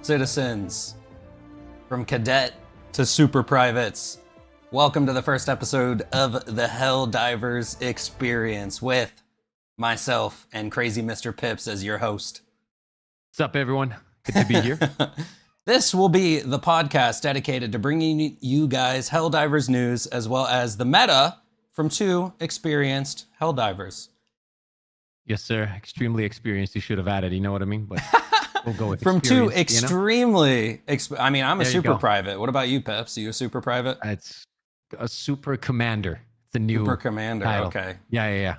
citizens, from cadet to super privates. Welcome to the first episode of the Helldivers experience with myself and crazy Mr. Pips as your host. What's up, everyone? Good to be here. This will be the podcast dedicated to bringing you guys Helldivers news as well as the meta from two experienced Helldivers. Yes, sir. Extremely experienced. You should have added. You know what I mean? But we'll go with From two experienced, extremely. I mean, I'm a super private. What about you, Pips? Are you a super private? It's a super commander. It's a new super commander. title. Okay. Yeah.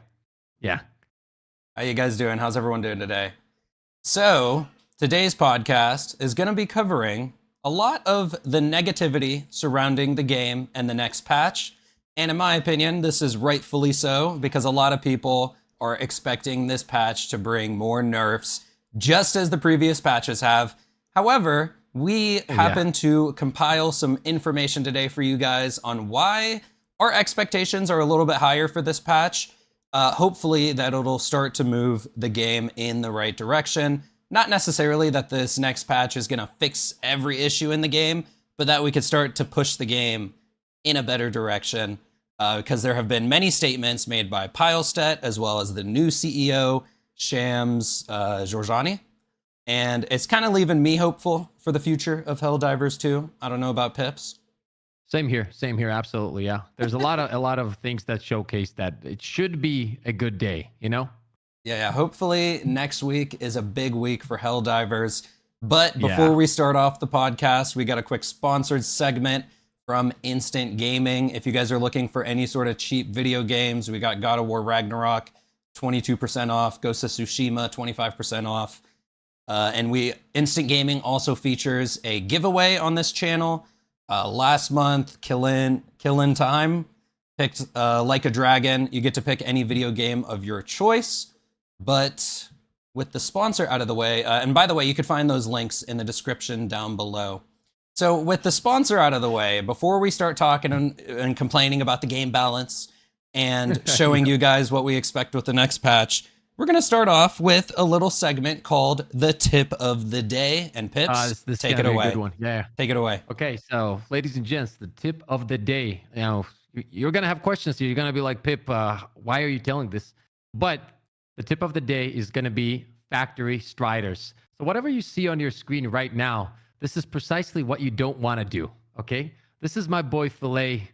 How you guys doing? How's everyone doing today? So today's podcast is going to be covering a lot of the negativity surrounding the game and the next patch. And in my opinion, this is rightfully so, because a lot of people are expecting this patch to bring more nerfs, just as the previous patches have. However, we happen to compile some information today for you guys on why our expectations are a little bit higher for this patch. Hopefully that it'll start to move the game in the right direction. Not necessarily that this next patch is going to fix every issue in the game, but that we could start to push the game in a better direction. Because there have been many statements made by Pilestet, as well as the new CEO, Shams Georgiani. And it's kind of leaving me hopeful for the future of Helldivers 2. I don't know about Pips. Same here. Absolutely. Yeah. There's a lot of things that showcase that it should be a good day, you know? Yeah. Hopefully next week is a big week for Helldivers. But before we start off the podcast, we got a quick sponsored segment from Instant Gaming. If you guys are looking for any sort of cheap video games, we got God of War Ragnarok, 22% off, Ghost of Tsushima, 25% off. And Instant Gaming also features a giveaway on this channel. Last month, Killin Time picked Like a Dragon. You get to pick any video game of your choice. But with the sponsor out of the way, and by the way, you could find those links in the description down below. So with the sponsor out of the way, before we start talking and complaining about the game balance and showing you guys what we expect with the next patch, we're going to start off with a little segment called the Tip of the Day. And Pips, this take it away. A good one. Yeah. Take it away. Okay, so ladies and gents, the tip of the day. You know, you're going to have questions here. You're going to be like, Pip, why are you telling this? But the tip of the day is going to be factory striders. So whatever you see on your screen right now, this is precisely what you don't want to do, okay? This is my boy Filet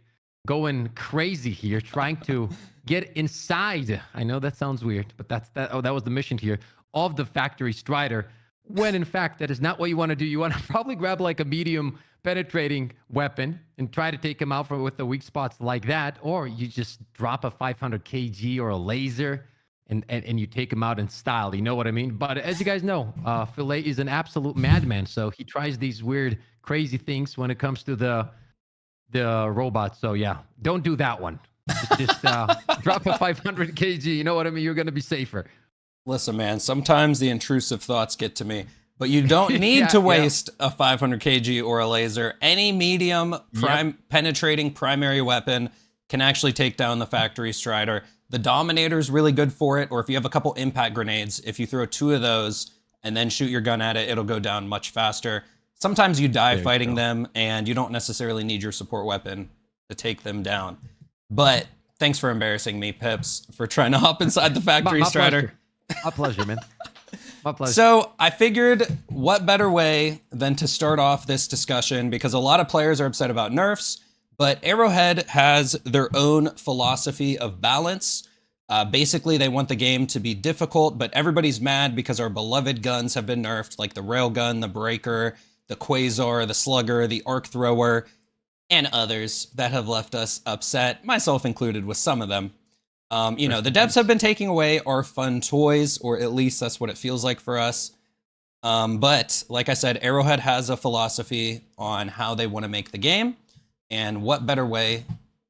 going crazy here, trying to get inside. I know that sounds weird, but that was the mission here of the factory strider, when in fact that is not what you want to do. You want to probably grab like a medium penetrating weapon and try to take him out with the weak spots like that, or you just drop a 500 kg or a laser and you take him out in style, you know what I mean? But as you guys know, Filet is an absolute madman, so he tries these weird, crazy things when it comes to the robots. So yeah, don't do that one. Just drop a 500 kg, you know what I mean? You're going to be safer. Listen, man, sometimes the intrusive thoughts get to me, but you don't need to waste a 500 kg or a laser. Any medium penetrating primary weapon can actually take down the factory strider. The Dominator's really good for it, or if you have a couple impact grenades, if you throw 2 of those and then shoot your gun at it, it'll go down much faster. Sometimes you die fighting them, and you don't necessarily need your support weapon to take them down. But thanks for embarrassing me, Pips, for trying to hop inside the factory strider. My pleasure, man. My pleasure. So I figured what better way than to start off this discussion, because a lot of players are upset about nerfs, but Arrowhead has their own philosophy of balance. Basically, they want the game to be difficult, but everybody's mad because our beloved guns have been nerfed, like the Railgun, the Breaker, the Quasar, the Slugger, the Arc Thrower, and others that have left us upset, myself included with some of them. You know, the devs have been taking away our fun toys, or at least that's what it feels like for us. But like I said, Arrowhead has a philosophy on how they want to make the game. And what better way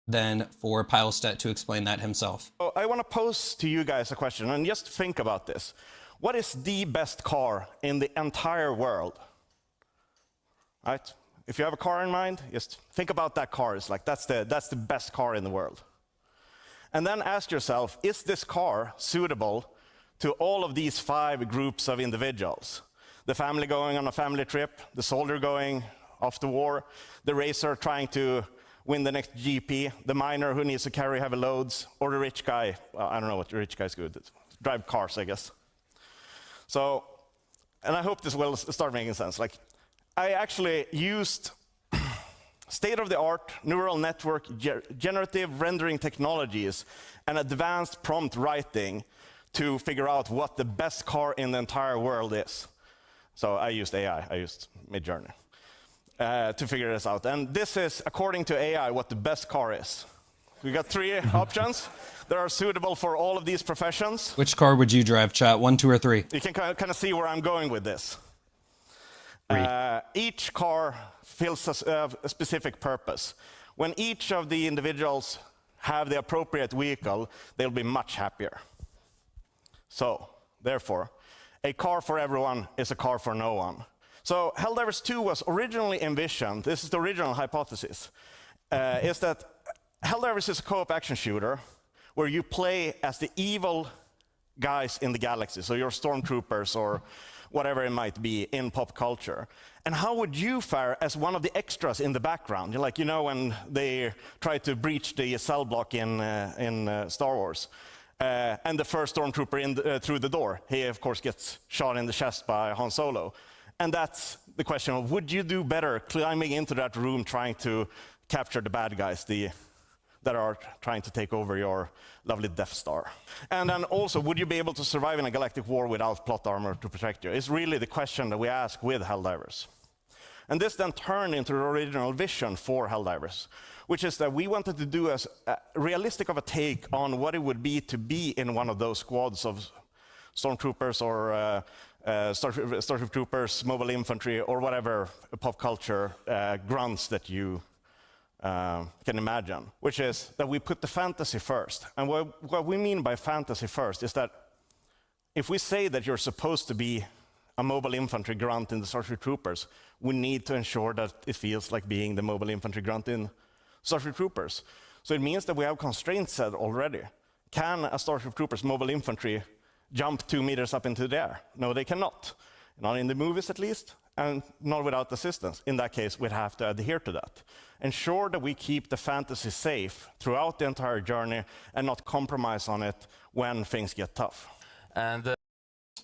than for Pilestet to explain that himself? So I want to pose to you guys a question, and just think about this. What is the best car in the entire world? Right? If you have a car in mind, just think about that car. It's like that's the best car in the world. And then ask yourself, is this car suitable to all of these 5 groups of individuals? the family going on a family trip, the soldier going off to war, the racer trying to win the next GP, the miner who needs to carry heavy loads, or the rich guy. Well, I don't know what the rich guy's good at. Drive cars, I guess. So, and I hope this will start making sense. Like, I actually used state-of-the-art neural network generative rendering technologies and advanced prompt writing to figure out what the best car in the entire world is. So I used AI, I used Midjourney to figure this out. And this is, according to AI, what the best car is. We got 3 options that are suitable for all of these professions. Which car would you drive, chat? 1, 2, or 3? You can kind of see where I'm going with this. Each car fills a specific purpose. When each of the individuals have the appropriate vehicle, they'll be much happier. So, therefore, a car for everyone is a car for no one. So, Helldivers 2 was originally envisioned, this is the original hypothesis, is that Helldivers is a co-op action shooter where you play as the evil guys in the galaxy, so you're stormtroopers or whatever it might be in pop culture. And how would you fare as one of the extras in the background? Like, you know, when they try to breach the cell block in Star Wars, and the first stormtrooper through the door, he of course gets shot in the chest by Han Solo. And that's the question of, would you do better climbing into that room trying to capture the bad guys, that are trying to take over your lovely Death Star? And then also, would you be able to survive in a galactic war without plot armor to protect you? It's really the question that we ask with Helldivers. And this then turned into the original vision for Helldivers, which is that we wanted to do as realistic of a take on what it would be to be in one of those squads of stormtroopers or Starship Troopers, mobile infantry, or whatever pop culture grunts that you can imagine, which is that we put the fantasy first. And what we mean by fantasy first is that if we say that you're supposed to be a mobile infantry grunt in the Starship Troopers, we need to ensure that it feels like being the mobile infantry grunt in Starship Troopers. So it means that we have constraints set already. Can a Starship Troopers mobile infantry jump 2 meters up into the air? No, they cannot. Not in the movies, at least, and not without assistance. In that case, we'd have to adhere to that. Ensure that we keep the fantasy safe throughout the entire journey and not compromise on it when things get tough. And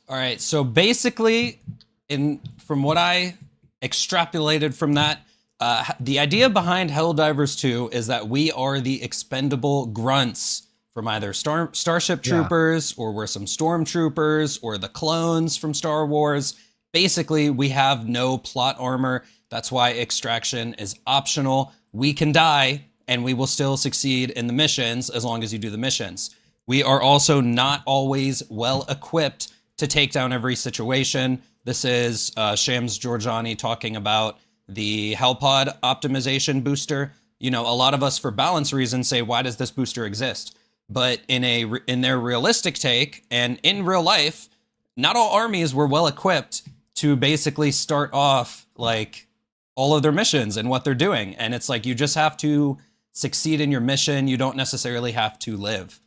all right, so basically, from what I extrapolated from that, the idea behind Helldivers 2 is that we are the expendable grunts from either Starship Troopers, or we're some Stormtroopers, or the clones from Star Wars. Basically, we have no plot armor. That's why extraction is optional. We can die, and we will still succeed in the missions as long as you do the missions. We are also not always well equipped to take down every situation. This is Shams Georgiani talking about the Hellpod optimization booster. You know, a lot of us, for balance reasons, say, why does this booster exist? But in their realistic take, and in real life, not all armies were well equipped to basically start off like all of their missions and what they're doing. And it's like, you just have to succeed in your mission. You don't necessarily have to live.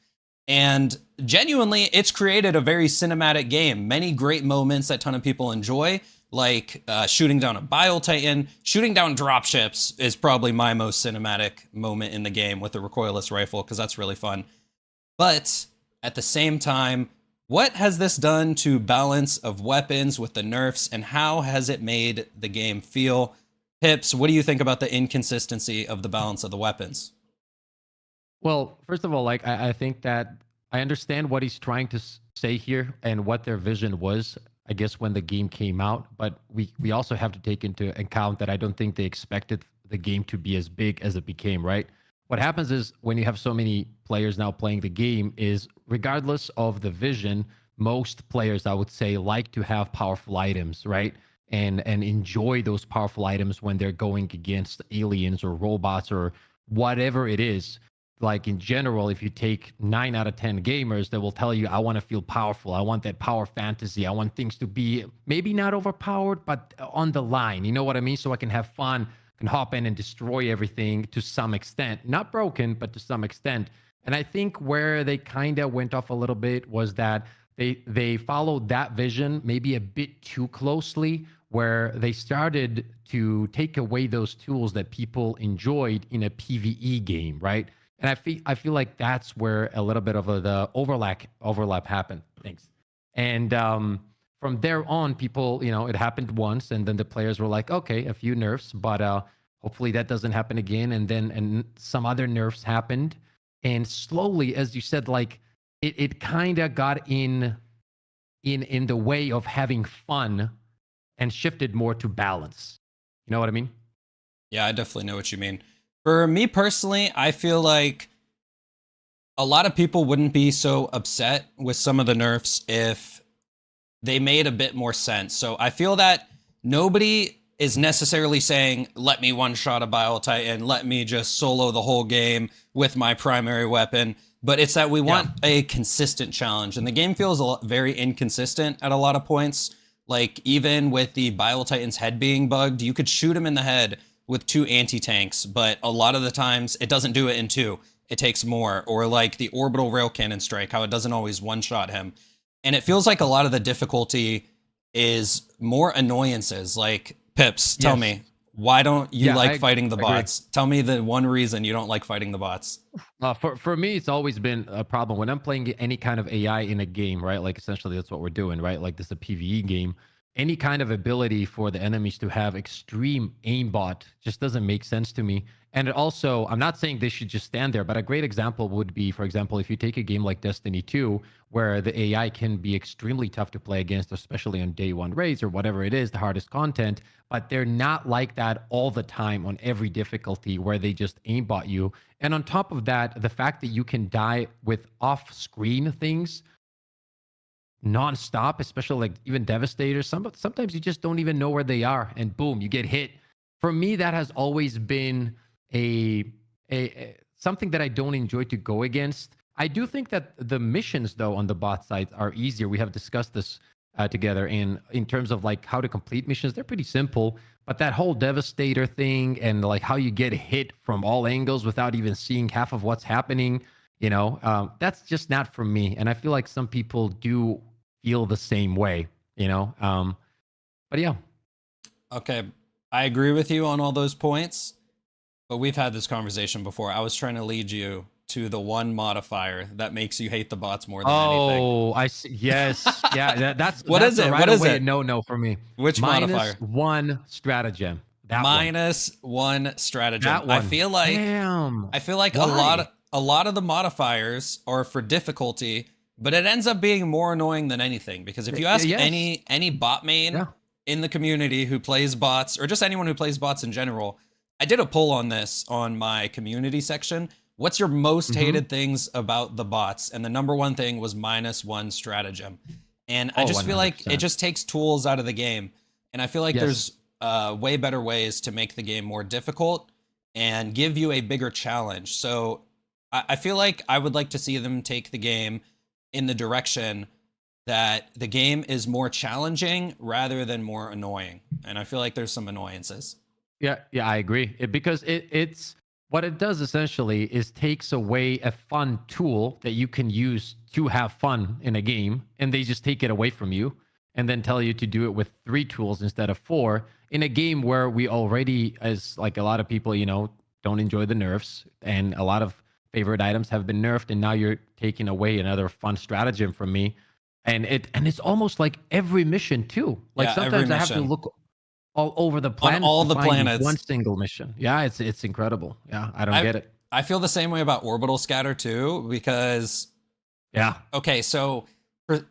And genuinely, it's created a very cinematic game. Many great moments that a ton of people enjoy, like shooting down a Bile Titan. Shooting down dropships is probably my most cinematic moment in the game with the recoilless rifle, because that's really fun. But at the same time, what has this done to balance of weapons with the nerfs, and how has it made the game feel? Pips, what do you think about the inconsistency of the balance of the weapons? Well, first of all, like I think that I understand what he's trying to say here and what their vision was, I guess, when the game came out. But we also have to take into account that I don't think they expected the game to be as big as it became, right? What happens is when you have so many players now playing the game is, regardless of the vision, most players, I would say, like to have powerful items, right? And enjoy those powerful items when they're going against aliens or robots or whatever it is. Like in general, if you take 9 out of 10 gamers, they will tell you, I want to feel powerful. I want that power fantasy. I want things to be maybe not overpowered, but on the line. You know what I mean? So I can have fun, can hop in and destroy everything to some extent. Not broken, but to some extent. And I think where they kind of went off a little bit was that they followed that vision maybe a bit too closely, where they started to take away those tools that people enjoyed in a PvE game, right? And I feel like that's where a little bit of the overlap happened. Thanks. And from there on, people, it happened once, and then the players were like, okay, a few nerfs, but hopefully that doesn't happen again. And then some other nerfs happened, and slowly, as you said, like it kind of got in the way of having fun and shifted more to balance. You know what I mean? Yeah, I definitely know what you mean. For me personally, I feel like a lot of people wouldn't be so upset with some of the nerfs if they made a bit more sense. So I feel that nobody is necessarily saying, let me one-shot a Bile Titan, let me just solo the whole game with my primary weapon. But it's that we want a consistent challenge. And the game feels very inconsistent at a lot of points. Like, even with the Bile Titan's head being bugged, you could shoot him in the head with 2 anti-tanks, but a lot of the times it doesn't do it in 2. It takes more. Or like the orbital rail cannon strike, how it doesn't always one-shot him. And it feels like a lot of the difficulty is more annoyances. Like, Pips, tell me, why don't you like fighting the bots? Tell me the one reason you don't like fighting the bots. For me, it's always been a problem when I'm playing any kind of AI in a game, right? Like, essentially that's what we're doing, right? Like, this is a PvE game. Any kind of ability for the enemies to have extreme aimbot just doesn't make sense to me. And also, I'm not saying they should just stand there, but a great example would be, for example, if you take a game like Destiny 2, where the AI can be extremely tough to play against, especially on day 1 raids or whatever it is, the hardest content, but they're not like that all the time on every difficulty where they just aimbot you. And on top of that, the fact that you can die with off-screen things non-stop, especially like even Devastators, sometimes you just don't even know where they are, and boom, you get hit. For me, that has always been a something that I don't enjoy to go against. I do think that the missions, though, on the bot side are easier. We have discussed this together in terms of like how to complete missions. They're pretty simple, but that whole Devastator thing and like how you get hit from all angles without even seeing half of what's happening, that's just not for me. And I feel like some people do feel the same way, but yeah. Okay, I agree with you on all those points, but we've had this conversation before. I was trying to lead you to the one modifier that makes you hate the bots more than anything. Oh, I see. Yes. Yeah, that's what that's is it? Right what is away it? No for me. Which modifier? -1 stratagem. That -1 stratagem. That one. I feel like Why? a lot of the modifiers are for difficulty, but it ends up being more annoying than anything, because if you ask any bot main in the community who plays bots, or just anyone who plays bots in general, I did a poll on this on my community section. What's your most hated things about the bots? And the number 1 thing was -1 stratagem. And I just feel like it just takes tools out of the game. And I feel like there's way better ways to make the game more difficult and give you a bigger challenge. So I feel like I would like to see them take the game in the direction that the game is more challenging rather than more annoying. And I feel like there's some annoyances. Yeah, I agree. Because it's what it does essentially is takes away a fun tool that you can use to have fun in a game, and they just take it away from you and then tell you to do it with 3 tools instead of 4 in a game where we already, as like a lot of people, don't enjoy the nerfs, and a lot of favorite items have been nerfed, and now you're taking away another fun stratagem from me. And it's almost like every mission too. Like sometimes I have to look all over the planet, on all the planets, one single mission. Yeah, it's incredible. Yeah, I don't get it. I feel the same way about orbital scatter too, because okay, so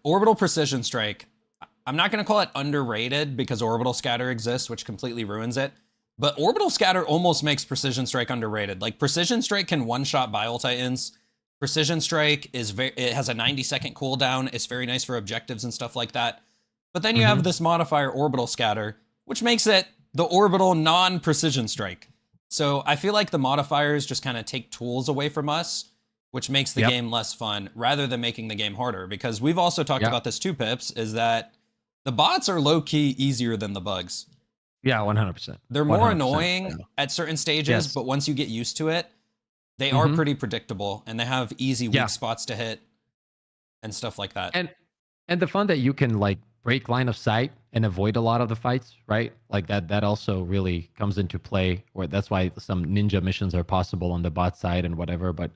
orbital precision strike, I'm not going to call it underrated because orbital scatter exists, which completely ruins it. But orbital scatter almost makes precision strike underrated. Like, precision strike can one-shot Bile Titans. Precision strike it has a 90-second cooldown. It's very nice for objectives and stuff like that. But then you have this modifier, orbital scatter, which makes it the orbital non-precision strike. So I feel like the modifiers just kind of take tools away from us, which makes the game less fun rather than making the game harder. Because we've also talked about this too, Pips, is that the bots are low-key easier than the bugs. Yeah, 100%. They're more annoying at certain stages, but once you get used to it, they are pretty predictable, and they have easy weak spots to hit and stuff like that. And the fun that you can like break line of sight and avoid a lot of the fights, right? Like that also really comes into play. Or that's why some ninja missions are possible on the bot side and whatever. But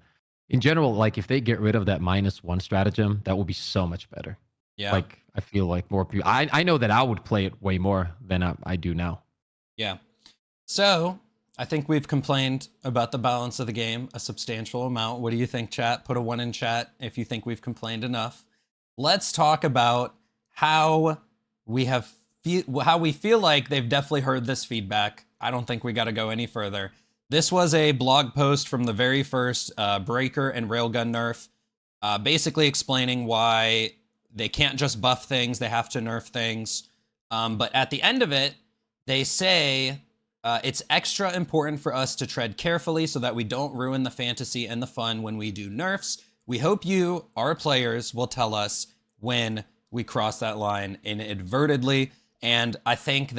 in general, like if they get rid of that -1 stratagem, that would be so much better. Yeah. Like I feel like more people. I know that I would play it way more than I do now. Yeah. So I think we've complained about the balance of the game a substantial amount. What do you think, chat? Put a 1 in chat if you think we've complained enough. Let's talk about how we feel like they've definitely heard this feedback. I don't think we got to go any further. This was a blog post from the very first Breaker and Railgun nerf, basically explaining why they can't just buff things, they have to nerf things. But at the end of it, they say it's extra important for us to tread carefully so that we don't ruin the fantasy and the fun when we do nerfs. We hope you, our players, will tell us when we cross that line inadvertently. And I think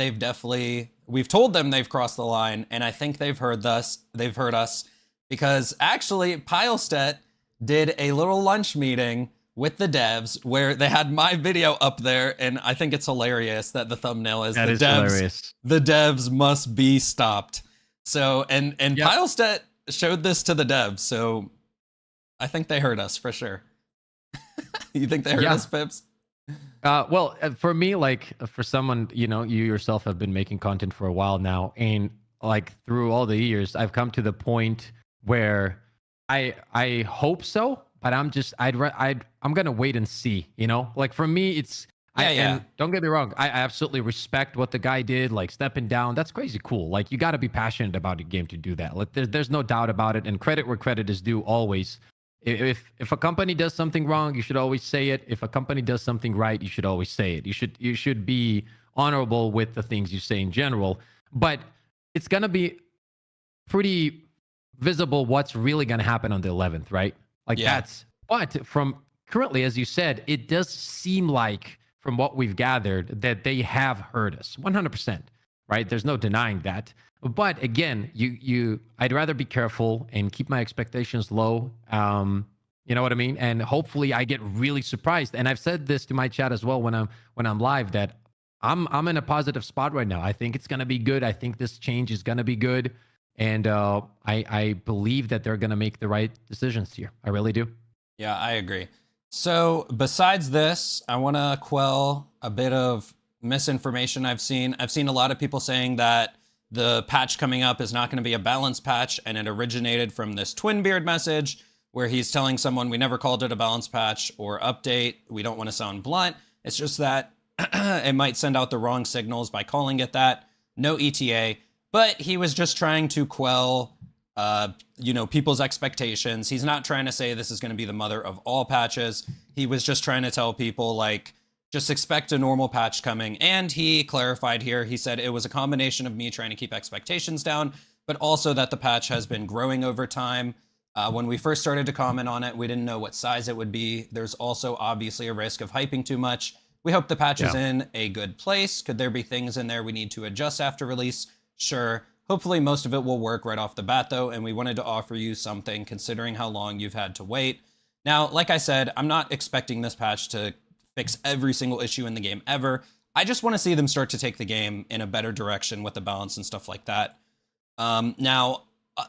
we've told them they've crossed the line, and I think they've heard us, because actually Pilestet did a little lunch meeting with the devs where they had my video up there, and I think it's hilarious that the thumbnail is Hilarious. The devs must be stopped. So and Yep. Pilestet showed this to the devs, so I think they heard us for sure. You think they heard us, Pips? Well, for me, like for someone, you yourself have been making content for a while now, and like through all the years, I've come to the point where I hope so, but I'm gonna wait and see. Like for me, it's and don't get me wrong, I absolutely respect what the guy did, like stepping down. That's crazy cool. Like you got to be passionate about your game to do that. Like there's no doubt about it, and credit where credit is due always. If a company does something wrong, you should always say it. If a company does something right, you should always say it. You should be honorable with the things you say in general. But it's gonna be pretty visible what's really gonna happen on the 11th, right? Like that's. But from currently, as you said, it does seem like from what we've gathered that they have heard us 100%, right? There's no denying that. But again, I'd rather be careful and keep my expectations low. You know what I mean? And hopefully I get really surprised. And I've said this to my chat as well when I'm live, that I'm in a positive spot right now. I think it's gonna be good. I think this change is gonna be good. And I believe that they're gonna make the right decisions here. I really do. Yeah, I agree. So besides this, I want to quell a bit of misinformation I've seen. I've seen a lot of people saying that the patch coming up is not going to be a balanced patch, and it originated from this Twinbeard message where he's telling someone we never called it a balanced patch or update. We don't want to sound blunt. It's just that it might send out the wrong signals by calling it that. No ETA, but he was just trying to quell people's expectations. He's not trying to say this is going to be the mother of all patches. He was just trying to tell people, like, just expect a normal patch coming. And he clarified here, he said it was a combination of me trying to keep expectations down, but also that the patch has been growing over time. When we first started to comment on it, we didn't know what size it would be. There's also obviously a risk of hyping too much. We hope the patch is in a good place. Could there be things in there we need to adjust after release? Sure. Hopefully most of it will work right off the bat though, and we wanted to offer you something considering how long you've had to wait. Now, like I said, I'm not expecting this patch to fix every single issue in the game ever. I just want to see them start to take the game in a better direction with the balance and stuff like that. Now,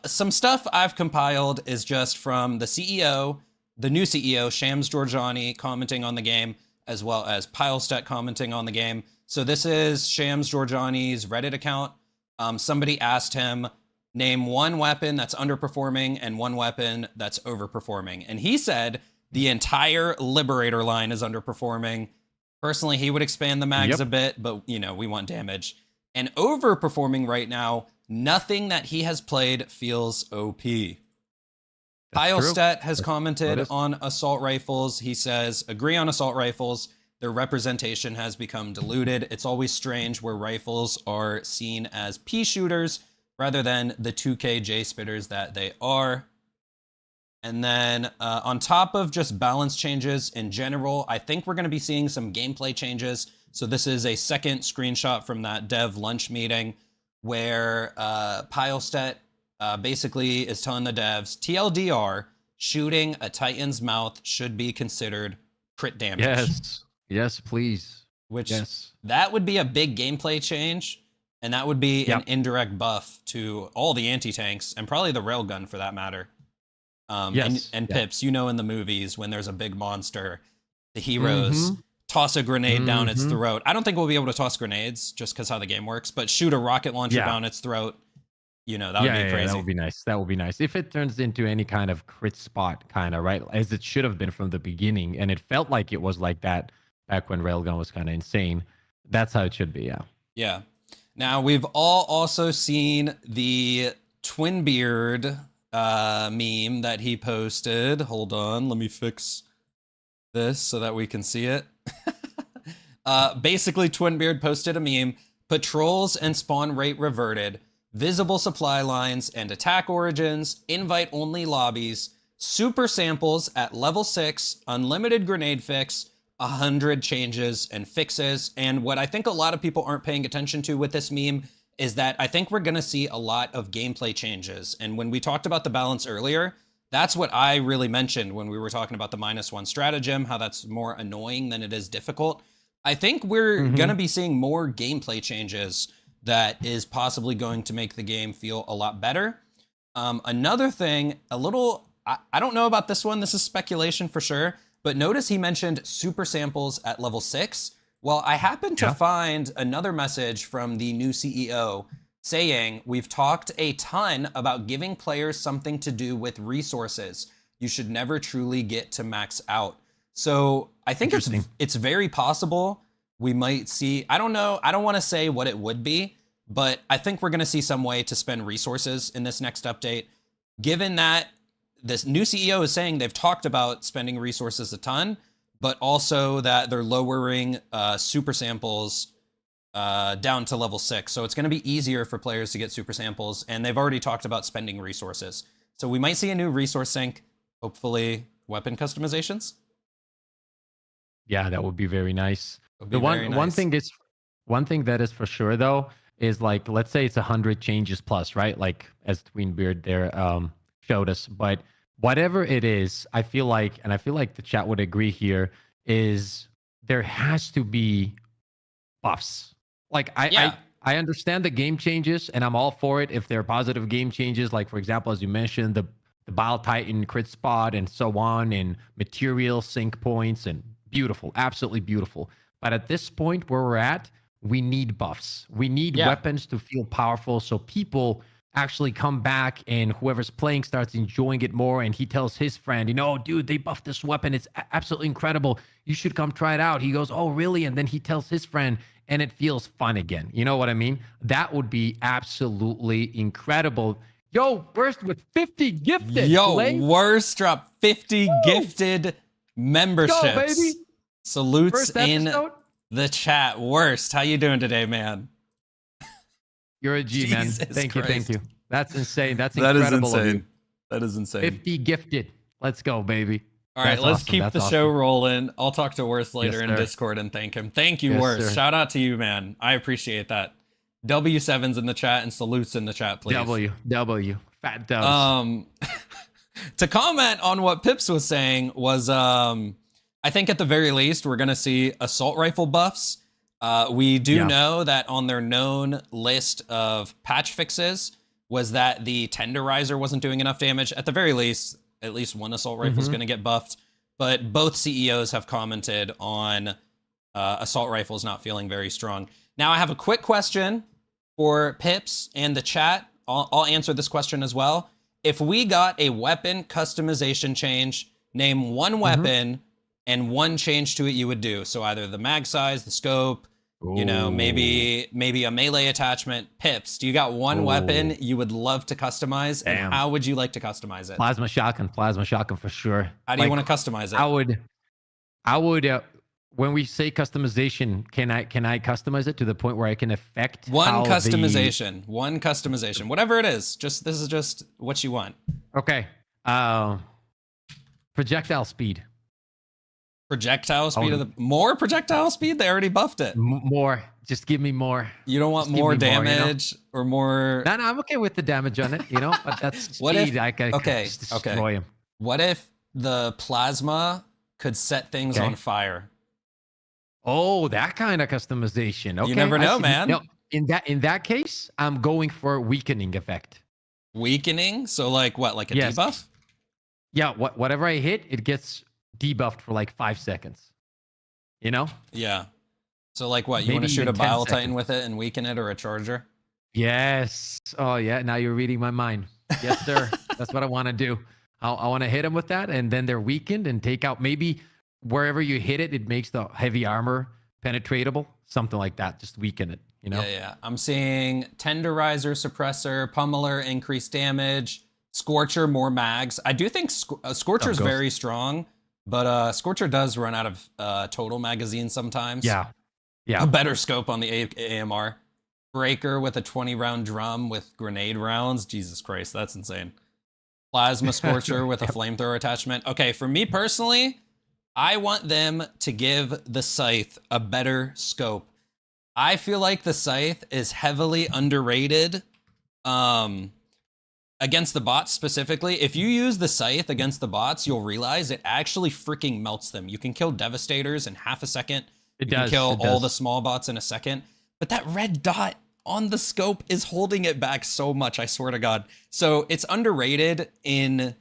some stuff I've compiled is just from the CEO, the new CEO, Shams Georgiani, commenting on the game, as well as Pilestet commenting on the game. So this is Shams Georgiani's Reddit account. Somebody asked him, name one weapon that's underperforming and one weapon that's overperforming. And he said the entire Liberator line is underperforming. Personally, he would expand the mags a bit, but we want damage. And overperforming right now, nothing that he has played feels OP. Pilestet has commented on assault rifles. He says, agree on assault rifles. Their representation has become diluted. It's always strange where rifles are seen as pea shooters rather than the 2K J-spitters that they are. And then on top of just balance changes in general, I think we're going to be seeing some gameplay changes. So this is a second screenshot from that dev lunch meeting where Pilestet basically is telling the devs, TLDR, shooting a Titan's mouth should be considered crit damage. Yes. Yes, please. which Yes. that would be a big gameplay change, and that would be an indirect buff to all the anti-tanks and probably the railgun for that matter. Yes. And Yeah. Pips, you know, in the movies when there's a big monster, the heroes toss a grenade down its throat. I don't think we'll be able to toss grenades just because how the game works, but shoot a rocket launcher down its throat. You know, that would be crazy. That would be nice. That would be nice. If it turns into any kind of crit spot, kind of, right? As it should have been from the beginning. And it felt like it was like that back when Railgun was kind of insane. That's how it should be, yeah. Yeah. Now, we've all also seen the Twinbeard meme that he posted. Hold on, let me fix this so that we can see it. Basically, Twinbeard posted a meme. Patrols and spawn rate reverted. Visible supply lines and attack origins, invite-only lobbies, super samples at level 6, unlimited grenade fix, 100 changes and fixes. And what I think a lot of people aren't paying attention to with this meme is that I think we're going to see a lot of gameplay changes. And when we talked about the balance earlier, that's what I really mentioned when we were talking about the -1 stratagem, how that's more annoying than it is difficult. I think we're going to be seeing more gameplay changes that is possibly going to make the game feel a lot better. Another thing, I don't know about this one. This is speculation for sure. But notice he mentioned super samples at level 6. Well, I happened to find another message from the new CEO saying, we've talked a ton about giving players something to do with resources. You should never truly get to max out. So I think it's very possible we might see, I don't know, I don't want to say what it would be, but I think we're going to see some way to spend resources in this next update. Given that this new CEO is saying they've talked about spending resources a ton, but also that they're lowering super samples down to level 6. So it's going to be easier for players to get super samples, and they've already talked about spending resources. So we might see a new resource sink, hopefully weapon customizations. Yeah, that would be very nice. One thing that is for sure though is, like, let's say it's 100 changes plus, right? Like as Twinbeard there showed us, but whatever it is, I feel like the chat would agree here, is there has to be buffs. Like I understand the game changes and I'm all for it if they're positive game changes, like for example, as you mentioned, the Bile Titan crit spot and so on, and material sync points, and beautiful, absolutely beautiful. But at this point where we're at, we need buffs. We need weapons to feel powerful so people actually come back and whoever's playing starts enjoying it more, and he tells his friend, you know, dude, they buffed this weapon. It's absolutely incredible. You should come try it out. He goes, oh, really? And then he tells his friend, and it feels fun again. You know what I mean? That would be absolutely incredible. Yo, Worst with 50 gifted. Yo, Blake. Worst dropped 50 gifted memberships. Go, baby. Salutes First in episode. the chat. Worst, how you doing today, man? You're a G, man. Jesus Thank Christ. you. That's insane. That's That incredible. is insane. That is insane. 50 gifted. Let's go, baby. All right, That's let's awesome. keep That's the awesome. show rolling. I'll talk to Worst later Yes, in sir. Discord and thank him. Thank you, Yes, Worst. sir. Shout out to you, man. I appreciate that. W7's in the chat and salutes in the chat, please. W. Fat dubs. To comment on what Pips was saying was, I think at the very least, we're going to see assault rifle buffs. We do know that on their known list of patch fixes was that the tenderizer wasn't doing enough damage. At the very least, at least one assault rifle is going to get buffed. But both CEOs have commented on assault rifles not feeling very strong. Now, I have a quick question for Pips and the chat. I'll answer this question as well. If we got a weapon customization change, name one weapon and one change to it you would do. So either the mag size, the scope, you know, maybe a melee attachment. Pips, do you got one weapon you would love to customize? Damn. And how would you like to customize it? Plasma shotgun for sure. How do you want to customize it? I would when we say customization, can I customize it to the point where I can affect one customization, whatever it is. Just this is just what you want. Okay. Projectile speed. Projectile speed more projectile speed? They already buffed it. More. Just give me more. You don't want Just give more me more, damage or more. No, I'm okay with the damage on it, you know, but that's speed. What if- I can just destroy him. What if the plasma could set things Okay. on fire? Oh, that kind of customization. Okay, You never I know, see. man. No, in that case, I'm going for weakening effect. Weakening? So like what? Like a Yes. debuff? Yeah, whatever I hit, it gets debuffed for like 5 seconds. You know? Yeah. So like what? You want Maybe to shoot even a 10 Bile Titan seconds. with it and weaken it, or a Charger? Yes. Oh, yeah. Now you're reading my mind. Yes, sir. That's what I want to do. I want to hit them with that, and then they're weakened and take out maybe wherever you hit it, it makes the heavy armor penetratable. Something like that. Just weaken it, you know? Yeah. I'm seeing Tenderizer, Suppressor, Pummeler, increased damage, Scorcher, more mags. I do think Scorcher's Ghost. very strong, but Scorcher does run out of total magazines sometimes. Yeah. Yeah. A better scope on the AMR. Breaker with a 20-round drum with grenade rounds. Jesus Christ, that's insane. Plasma Scorcher with a flamethrower attachment. Okay, for me personally, I want them to give the Scythe a better scope. I feel like the Scythe is heavily underrated against the bots specifically. If you use the Scythe against the bots, you'll realize it actually freaking melts them. You can kill Devastators in half a second. You can kill all the small bots in a second. But that red dot on the scope is holding it back so much, I swear to God. So it's underrated in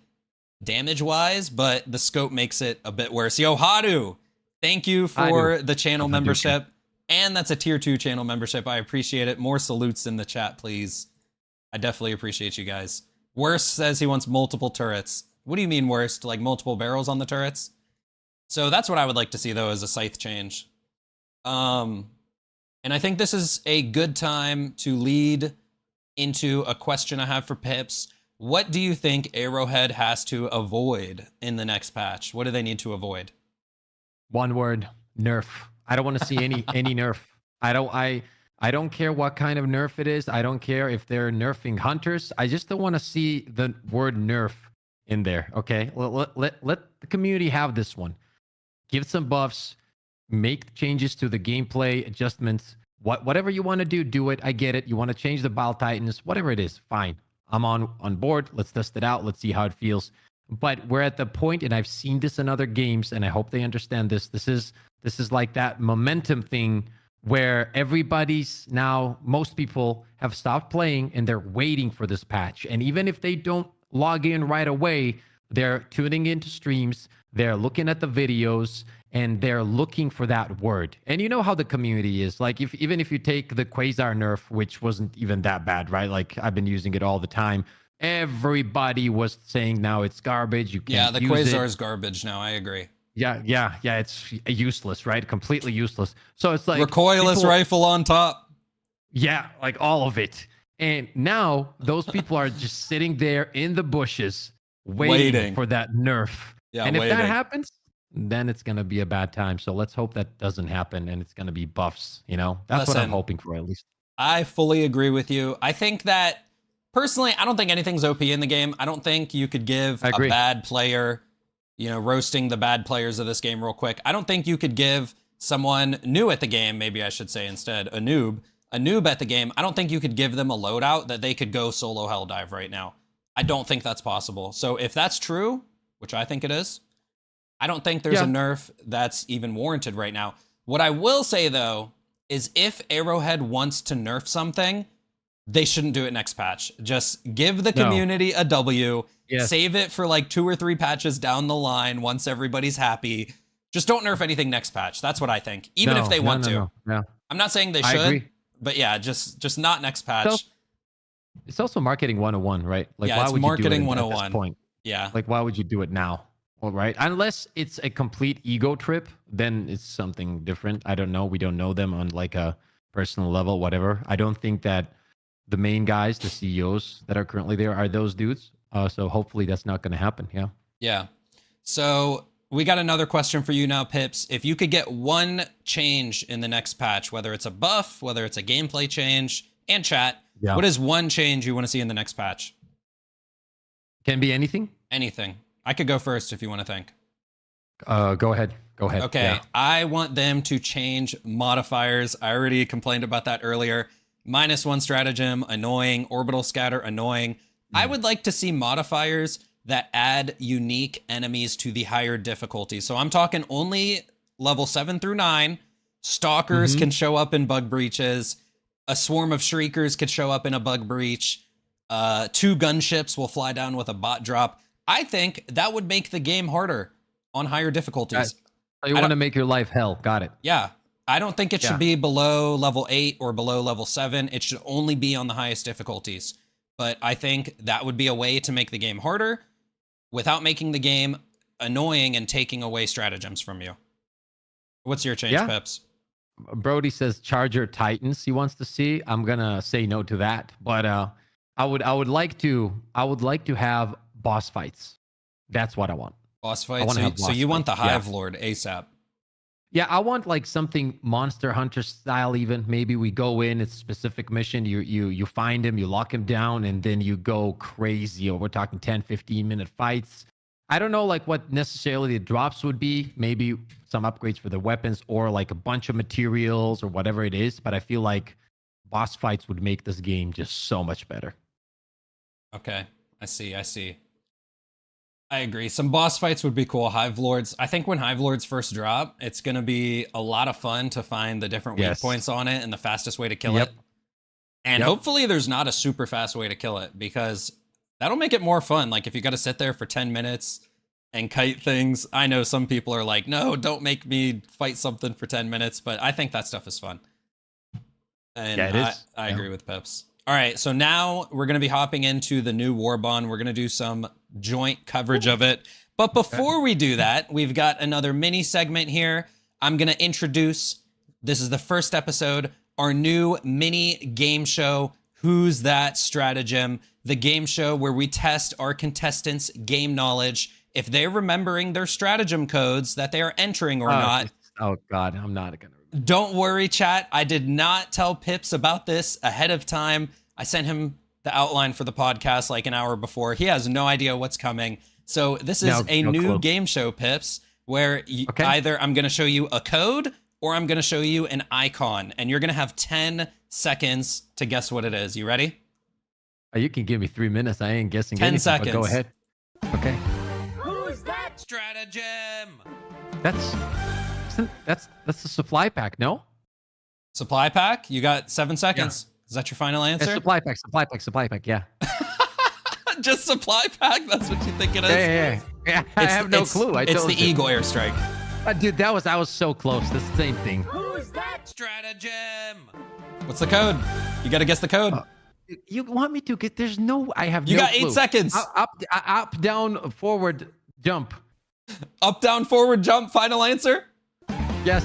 damage-wise, but the scope makes it a bit worse. Yo, Hadu, thank you for the channel membership. And that's a tier 2 channel membership. I appreciate it. More salutes in the chat, please. I definitely appreciate you guys. Worst says he wants multiple turrets. What do you mean worst? Like multiple barrels on the turrets? So that's what I would like to see, though, as a Scythe change. And I think this is a good time to lead into a question I have for Pips. What do you think Arrowhead has to avoid in the next patch? What do they need to avoid? One word: nerf. I don't want to see any nerf. I don't care what kind of nerf it is. I don't care if they're nerfing hunters. I just don't want to see the word nerf in there. Okay, let the community have this one. Give some buffs. Make changes to the gameplay, adjustments, whatever you want to do, do it. I get it. You want to change the Bile Titans, whatever it is, fine. I'm on board. Let's test it out. Let's see how it feels. But we're at the point, and I've seen this in other games, and I hope they understand this. This is like that momentum thing where everybody's now, most people have stopped playing and they're waiting for this patch. And even if they don't log in right away, they're tuning into streams, they're looking at the videos, and they're looking for that word. And you know how the community is. Like, even if you take the Quasar nerf, which wasn't even that bad, right? Like, I've been using it all the time. Everybody was saying now it's garbage. You can't the Quasar is garbage now. I agree. Yeah. It's useless, right? Completely useless. So it's like recoilless rifle on top. Yeah, like all of it. And now those people are just sitting there in the bushes waiting for that nerf. Yeah, and if that happens, then it's going to be a bad time. So let's hope that doesn't happen and it's going to be buffs, you know? That's what I'm hoping for, at least. I fully agree with you. I think that, personally, I don't think anything's OP in the game. I don't think you could give a bad player, you know, roasting the bad players of this game real quick. I don't think you could give someone new at the game, maybe I should say instead, a noob at the game. I don't think you could give them a loadout that they could go solo Helldive right now. I don't think that's possible. So if that's true, which I think it is, I don't think there's a nerf that's even warranted right now. What I will say, though, is if Arrowhead wants to nerf something, they shouldn't do it next patch. Just give the community a W. Yes. Save it for like 2 or 3 patches down the line once everybody's happy. Just don't nerf anything next patch. That's what I think. Even if they want to. No. I'm not saying they should, but yeah, just not next patch. It's also marketing 101, right? Like, yeah, why it's would marketing you do it 101. at this point? Yeah. Like, why would you do it now? All right. Unless it's a complete ego trip, then it's something different. I don't know. We don't know them on like a personal level, whatever. I don't think that the main guys, the CEOs that are currently there, are those dudes. So hopefully that's not going to happen. Yeah. Yeah. So we got another question for you now, Pips. If you could get one change in the next patch, whether it's a buff, whether it's a gameplay change, and chat, what is one change you want to see in the next patch? Can be anything. Anything. I could go first if you want to think. Go ahead. Okay. Yeah. I want them to change modifiers. I already complained about that earlier. -1 stratagem, annoying. Orbital scatter, annoying. I would like to see modifiers that add unique enemies to the higher difficulty. So I'm talking only level 7 through 9. Stalkers can show up in bug breaches. A swarm of shriekers could show up in a bug breach. 2 gunships will fly down with a bot drop. I think that would make the game harder on higher difficulties. So you want to make your life hell. Got it. Yeah. I don't think it should be below level 8 or below level 7. It should only be on the highest difficulties. But I think that would be a way to make the game harder without making the game annoying and taking away stratagems from you. What's your change, Peps? Brody says Charger Titans he wants to see. I'm gonna say no to that. But I would like to have boss fights. That's what I want. Boss fights. So you want the Hive Lord ASAP. Yeah, I want like something Monster Hunter style even. Maybe we go in, it's a specific mission, you find him, you lock him down, and then you go crazy. Or we're talking 10, 15-minute fights. I don't know like what necessarily the drops would be. Maybe some upgrades for the weapons or like a bunch of materials or whatever it is. But I feel like boss fights would make this game just so much better. Okay, I see. I agree. Some boss fights would be cool. Hive Lords. I think when Hive Lords first drop, it's going to be a lot of fun to find the different weak points on it and the fastest way to kill it. And hopefully there's not a super fast way to kill it, because that'll make it more fun. Like if you got to sit there for 10 minutes and kite things. I know some people are like, no, don't make me fight something for 10 minutes, but I think that stuff is fun. And it is. I agree with Peps. All right, so now we're going to be hopping into the new War Bond. We're going to do some joint coverage of it. But before we do that, we've got another mini segment here. I'm going to introduce, this is the first episode, our new mini game show, Who's That Stratagem? The game show where we test our contestants' game knowledge, if they're remembering their stratagem codes that they are entering or not. Oh, God, I'm not going to. Don't worry, chat. I did not tell Pips about this ahead of time. I sent him the outline for the podcast like an hour before. He has no idea what's coming. So this is a new game show, Pips, where either I'm going to show you a code or I'm going to show you an icon. And you're going to have 10 seconds to guess what it is. You ready? Oh, you can give me 3 minutes. I ain't guessing 10 anything, seconds. Go ahead. Okay. Who's that? Stratagem. That's the supply pack, no? Supply pack? You got 7 seconds. Yeah. Is that your final answer? Yeah, supply pack, yeah. Just supply pack? That's what you think it is? Yeah. I have no clue. It's the Eagle Airstrike. Dude, I was so close. That's the same thing. Who's that? Stratagem. What's the code? You got to guess the code. You want me to get? There's no. I have. You no got 8 clue. seconds. Up, down, forward, jump. Up, down, forward, jump. Final answer. Yes.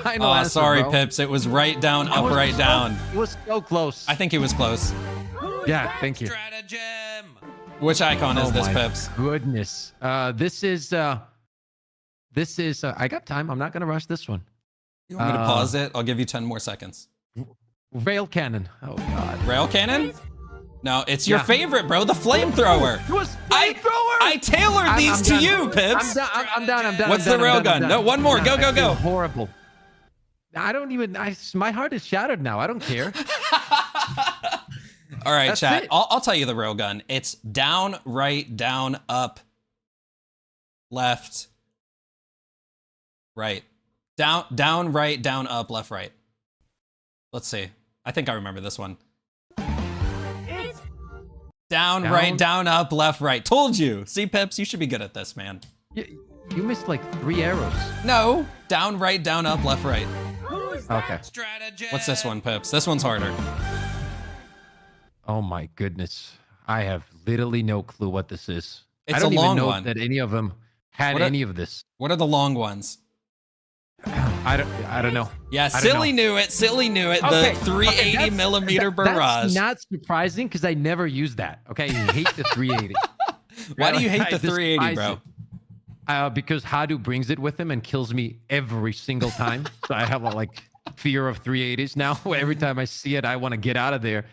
Final answer. Sorry, bro. Pips. It was right down, up, right down. It was so close. I think he was close. Yeah. Thank you. Stratagem. Which icon is this, Pips? Goodness. This is. I got time. I'm not gonna rush this one. You want me to pause it? I'll give you 10 more seconds. Rail cannon. Oh God. Rail cannon? No, it's your favorite, bro. The flamethrower. It was flamethrower. I tailored these to you, Pips. I'm done. What's the railgun? No, one more. Go. Horrible. I don't even. My heart is shattered now. I don't care. All right, chat. I'll tell you the railgun. It's down, right, down, up, left, right. Down, right, down, up, left, right. Let's see. I think I remember this one. Down, right, down, up, left, right. Told you. See, Pips, you should be good at this, man. You missed like 3 arrows. No. Down, right, down, up, left, right. Okay. What's this one, Pips? This one's harder. Oh my goodness. I have literally no clue what this is. It's I don't a long even know one. that any of them had any of this. What are the long ones? I don't know. Yeah, Silly knew it. Okay. The 380 millimeter barrage. That's not surprising because I never use that. Okay, you hate the 380. Why do you hate the 380, bro? Because Hadu brings it with him and kills me every single time. So I have a fear of 380s now. Every time I see it, I want to get out of there.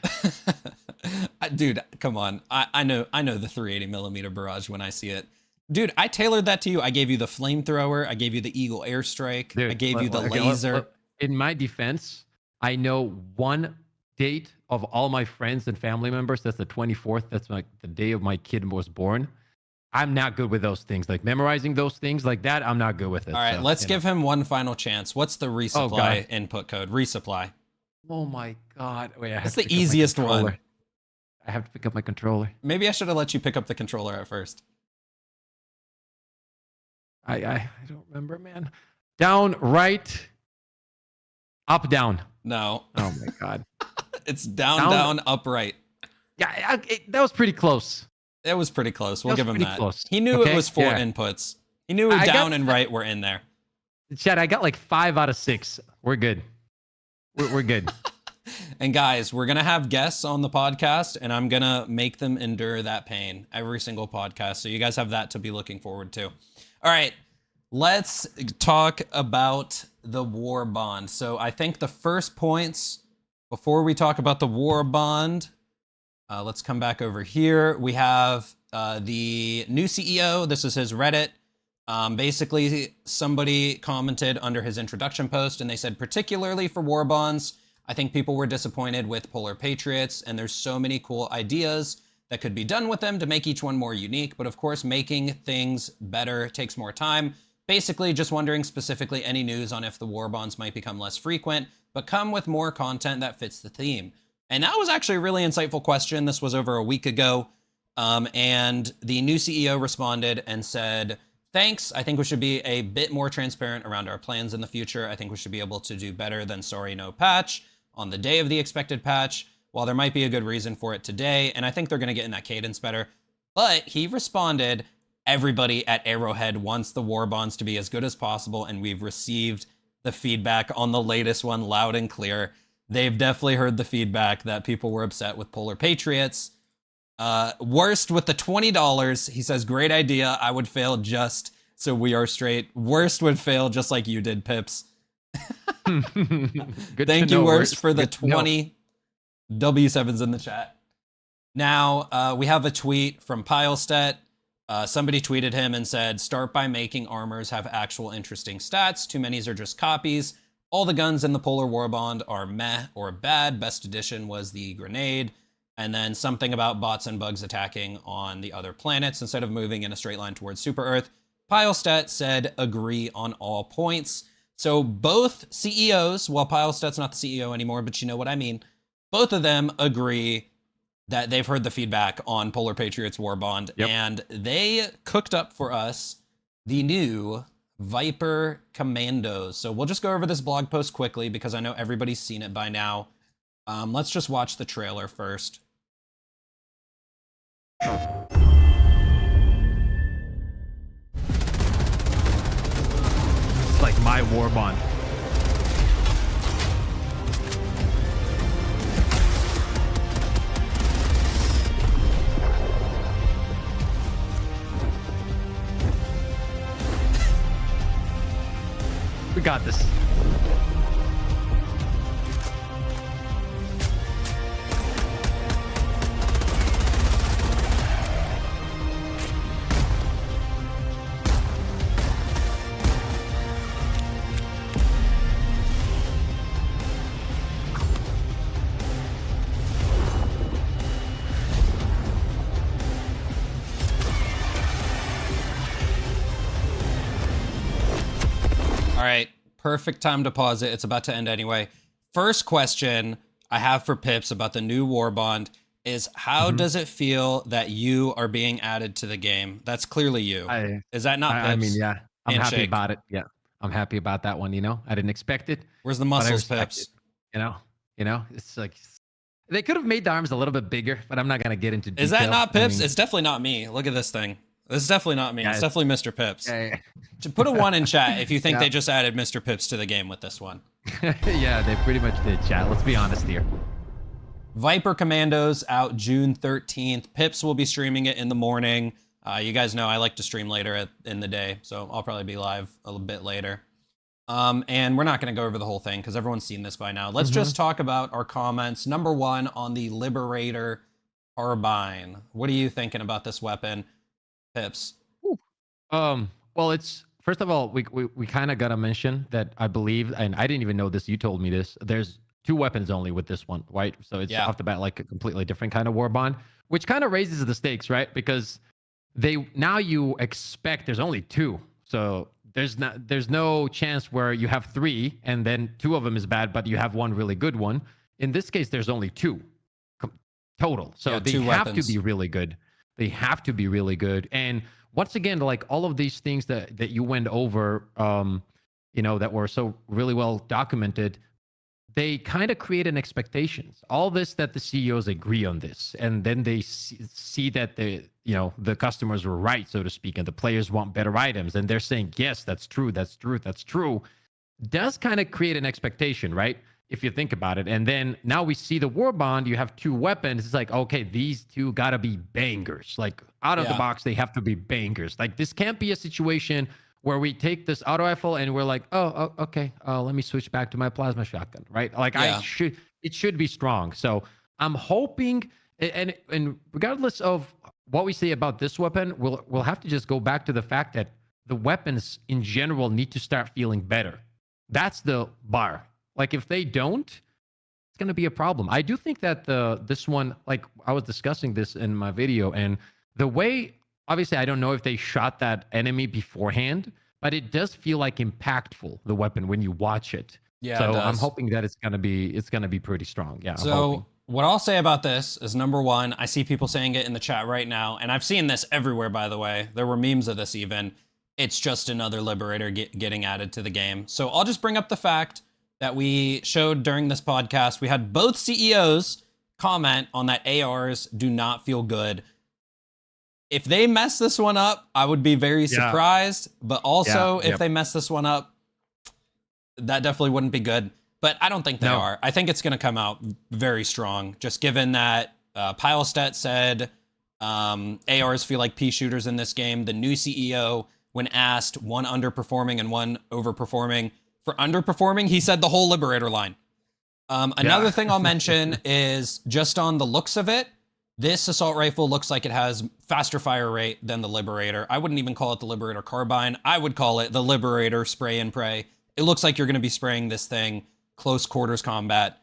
Dude, come on. I know the 380 millimeter barrage when I see it. Dude, I tailored that to you. I gave you the flamethrower. I gave you the Eagle Airstrike. Dude, I gave you the laser. In my defense, I know one date of all my friends and family members. That's the 24th. That's the day of my kid was born. I'm not good with those things. Like memorizing those things like that, I'm not good with it. All right, So, let's you give him one final chance. What's the resupply God. input code? Resupply. Oh my God. Wait, I have That's to the pick up my easiest one. controller. I have to pick up my controller. Maybe I should have let you pick up the controller at first. I don't remember, man. Down, right, up, down. No. Oh my God. It's down, up, right. Yeah, that was pretty close. It was pretty close. We'll That was give him pretty that. close. He knew it Okay, was 4 yeah. inputs. He knew I down got- and right were in there. Chad, I got like 5 out of 6. We're good. We're good. And guys, we're going to have guests on the podcast, and I'm going to make them endure that pain every single podcast. So you guys have that to be looking forward to. All right, let's talk about the war bond. So I think the first points, before we talk about the war bond, let's come back over here. We have the new CEO. This is his Reddit. Basically, somebody commented under his introduction post, and they said, particularly for war bonds, I think people were disappointed with Polar Patriots, and there's so many cool ideas that could be done with them to make each one more unique. But of course, making things better takes more time. Basically, just wondering specifically any news on if the war bonds might become less frequent, but come with more content that fits the theme. And that was actually a really insightful question. This was over a week ago. And the new CEO responded and said, thanks. I think we should be a bit more transparent around our plans in the future. I think we should be able to do better than sorry, no patch on the day of the expected patch. While there might be a good reason for it today, and I think they're going to get in that cadence better. But he responded, everybody at Arrowhead wants the war bonds to be as good as possible, and we've received the feedback on the latest one loud and clear. They've definitely heard the feedback that people were upset with Polar Patriots. Worst with the $20. He says, great idea. I would fail just so we are straight. Worst would fail just like you did, Pips. Thank you, Worst, for the 20 W7s in the chat. Now, we have a tweet from Pilestet. Somebody tweeted him and said, start by making armors have actual interesting stats. Too many are just copies. All the guns in the Polar Warbond are meh or bad. Best addition was the grenade. And then something about bots and bugs attacking on the other planets instead of moving in a straight line towards Super Earth. Pilestat said agree on all points. So both CEOs, well, Pilestat's not the CEO anymore, but you know what I mean. Both of them agree that they've heard the feedback on Polar Patriots War Bond, and they cooked up for us the new Viper Commandos. So we'll just go over this blog post quickly because I know everybody's seen it by now. Let's just watch the trailer first. It's like my war bond. We got this. All right, perfect time to pause it. It's about to end anyway. First question I have for Pips about the new War Bond is how does it feel that you are being added to the game? That's clearly you. Is that not Pips? I mean, yeah, I'm happy Handshake. about it. Yeah, I'm happy about that one. You know, I didn't expect it. Where's the but I muscles, respect Pips? it. You know, it's like they could have made the arms a little bit bigger, but I'm not gonna get into detail. Is that not Pips? I mean, It's definitely not me. Look at this thing. This is definitely not me. Yeah, It's definitely Mr. Pips. yeah, Put a 1 in chat if you think Yeah. they just added Mr. Pips to the game with this one. yeah, they pretty much did, chat. Let's be honest here. Viper Commandos out June 13th. Pips will be streaming it in the morning. You guys know I like to stream later in the day, so I'll probably be live a little bit later. And we're not going to go over the whole thing because everyone's seen this by now. Let's just talk about our comments. Number 1 on the Liberator Carbine. What are you thinking about this weapon, Pips? Well, it's first of all, we kind of gotta mention that I believe, and I didn't even know this. You told me this. There's 2 weapons only with this one, right? So it's off the bat like a completely different kind of war bond, which kind of raises the stakes, right? Because now you expect there's only 2. So there's no chance where you have 3 and then 2 of them is bad, but you have one really good one. In this case, there's only 2 total. So Yeah, they 2 have weapons. to be really good. They have to be really good. And once again, like all of these things that you went over, that were so really well documented, they kind of create an expectations. All this that the CEOs agree on this, and then they see that the customers were right, so to speak, and the players want better items, and they're saying, yes, that's true, that's true, that's true. Does kind of create an expectation, right? If you think about it. And then now we see the war bond, you have 2 weapons. It's like, okay, these 2 gotta be bangers. Like out of the box, they have to be bangers. Like this can't be a situation where we take this auto rifle and we're like, okay, let me switch back to my plasma shotgun, right? Like it should be strong. So I'm hoping, and regardless of what we say about this weapon, we'll have to just go back to the fact that the weapons in general need to start feeling better. That's the bar. Like if they don't, it's going to be a problem. I do think that this one, like I was discussing this in my video, and the way, obviously I don't know if they shot that enemy beforehand, but it does feel like impactful, the weapon, when you watch it. Yeah, so it does. I'm hoping that it's gonna be pretty strong. Yeah. So what I'll say about this is, number one, I see people saying it in the chat right now, and I've seen this everywhere, by the way. There were memes of this even. It's just another Liberator getting added to the game. So I'll just bring up the fact that we showed during this podcast. We had both CEOs comment on that ARs do not feel good. If they mess this one up, I would be very surprised. But also, if they mess this one up, that definitely wouldn't be good. But I don't think they are. I think it's going to come out very strong, just given that Pilestat said ARs feel like pea shooters in this game. The new CEO, when asked, one underperforming and one overperforming. For underperforming, he said the whole Liberator line. Another thing I'll mention is, just on the looks of it, this assault rifle looks like it has faster fire rate than the Liberator. I wouldn't even call it the Liberator carbine. I would call it the Liberator spray and pray. It looks like you're going to be spraying this thing close quarters combat.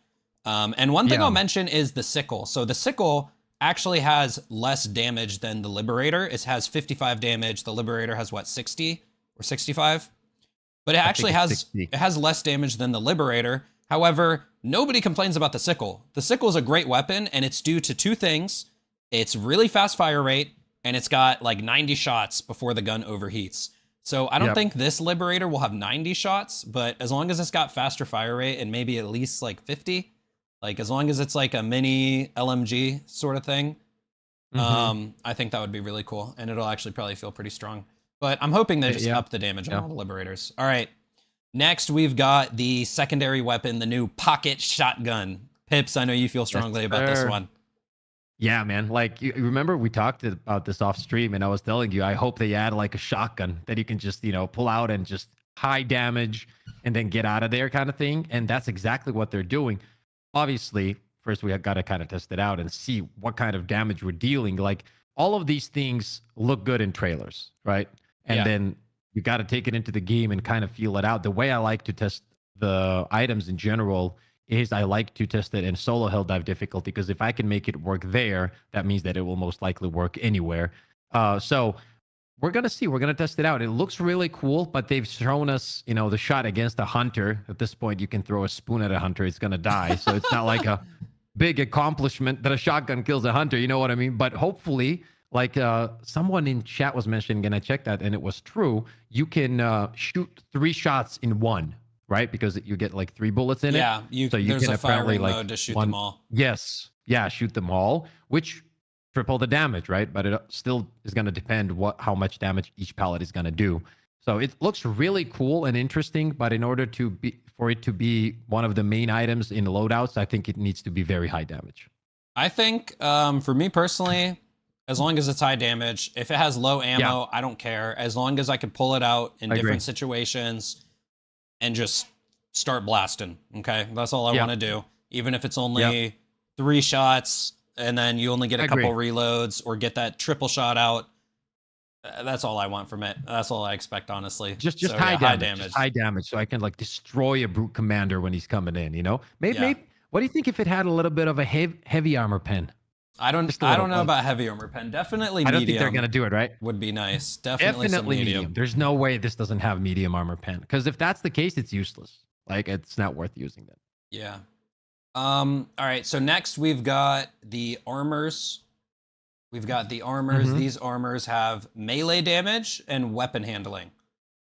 And one thing I'll mention is the sickle. So the sickle actually has less damage than the Liberator. It has 55 damage. The Liberator has what, 60 or 65? But it actually has less damage than the Liberator. However, nobody complains about the sickle. The sickle is a great weapon, and it's due to 2 things. It's really fast fire rate, and it's got like 90 shots before the gun overheats. So I don't think this Liberator will have 90 shots, but as long as it's got faster fire rate and maybe at least like 50, like as long as it's like a mini LMG sort of thing, I think that would be really cool, and it'll actually probably feel pretty strong. But I'm hoping they just up the damage on all the Liberators. All right. Next, we've got the secondary weapon, the new pocket shotgun. Pips, I know you feel strongly about this one. Yeah, man. Like, you remember we talked about this off stream, and I was telling you, I hope they add like a shotgun that you can just, pull out and just high damage and then get out of there kind of thing. And that's exactly what they're doing. Obviously, first we got to kind of test it out and see what kind of damage we're dealing. Like, all of these things look good in trailers, right? And then you got to take it into the game and kind of feel it out. The way I like to test the items in general is I like to test it in solo Helldive difficulty, because if I can make it work there, that means that it will most likely work anywhere. So we're going to see. We're going to test it out. It looks really cool, but they've shown us, the shot against a hunter. At this point, you can throw a spoon at a hunter. It's going to die. So it's not like a big accomplishment that a shotgun kills a hunter. You know what I mean? But hopefully, like someone in chat was mentioning, and I checked that, and it was true, you can shoot 3 shots in one, right? Because you get like 3 bullets in it. So you there's can a firing mode to shoot them all. Yes. Yeah, shoot them all, which triple the damage, right? But it still is going to depend how much damage each pellet is going to do. So it looks really cool and interesting, but in order for it to be one of the main items in loadouts, I think it needs to be very high damage. I think for me personally, as long as it's high damage, if it has low ammo, I don't care. As long as I can pull it out in different situations and just start blasting, okay? That's all I want to do. Even if it's only 3 shots and then you only get a couple reloads or get that triple shot out, that's all I want from it. That's all I expect, honestly. Just high damage. Just high damage, so I can like destroy a brute commander when he's coming in, Maybe what do you think if it had a little bit of a heavy armor pen? I don't Just a know little bit. about heavy armor pen. Definitely I don't medium think they're gonna do it, right? would be nice. Definitely, some Definitely medium. medium. There's no way this doesn't have medium armor pen. Because if that's the case, it's useless. Like it's not worth using that. Yeah. All right. So next we've got the armors. Mhm. These armors have melee damage and weapon handling.